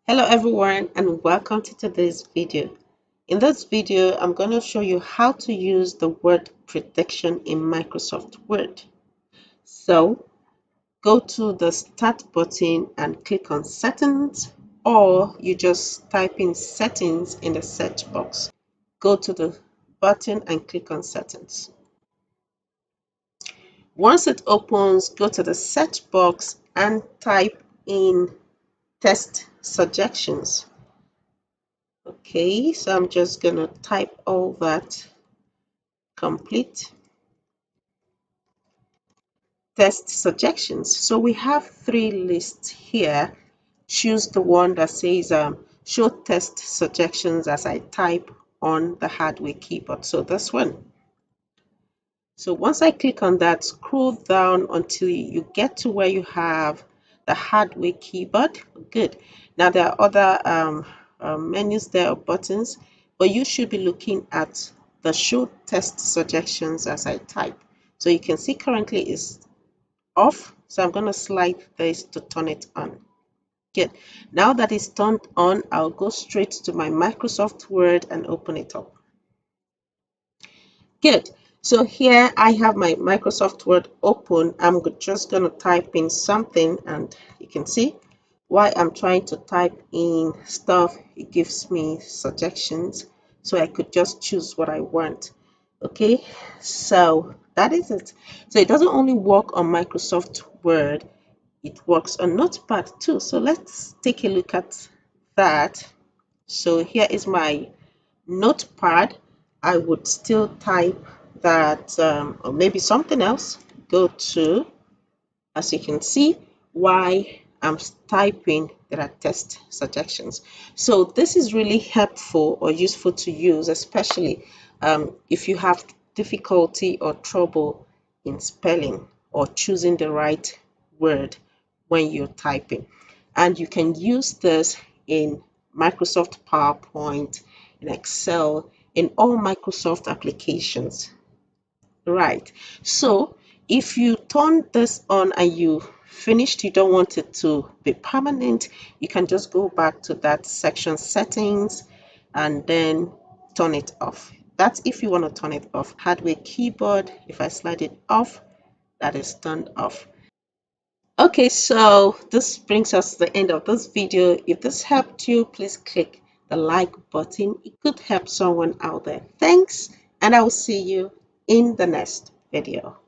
Hello everyone and welcome to today's video. In this video, I'm going to show you how to use the word prediction in Microsoft Word. So go to the start button and click on settings, or you just type in settings in the search box. Go to the button and click on settings. Once it opens, go to the search box and type in test suggestions. Okay, so I'm just gonna type all that complete test suggestions. So we have three lists here. Choose the one that says show test suggestions as I type on the hardware keyboard. So this one. So once I click on that, scroll down until you get to where you have the hardware keyboard. Good. Now there are other menus there or buttons, but you should be looking at the show test suggestions as I type. So you can see currently is off. So I'm going to slide this to turn it on. Good. Now that it's turned on, I'll go straight to my Microsoft Word and open it up. Good. So here I have my Microsoft Word open. I'm just going to type in something, and you can see while I'm trying to type in stuff, it gives me suggestions. So I could just choose what I want. Okay, so that is it. So it doesn't only work on Microsoft Word, it works on Notepad too. So let's take a look at that. So here is my Notepad. I would still type that or maybe something else. Go to, as you can see, why I'm typing, there are test suggestions. So this is really helpful or useful to use, especially if you have difficulty or trouble in spelling or choosing the right word when you're typing. And you can use this in Microsoft PowerPoint, in Excel, in all Microsoft applications. Right. So if you turn this on and you finished, you don't want it to be permanent, you can just go back to that section settings and then turn it off. That's if you want to turn it off. Hardware keyboard, if I slide it off, that is turned off. Okay, so this brings us to the end of this video. If this helped you, please click the like button. It could help someone out there. Thanks, and I will see you in the next video.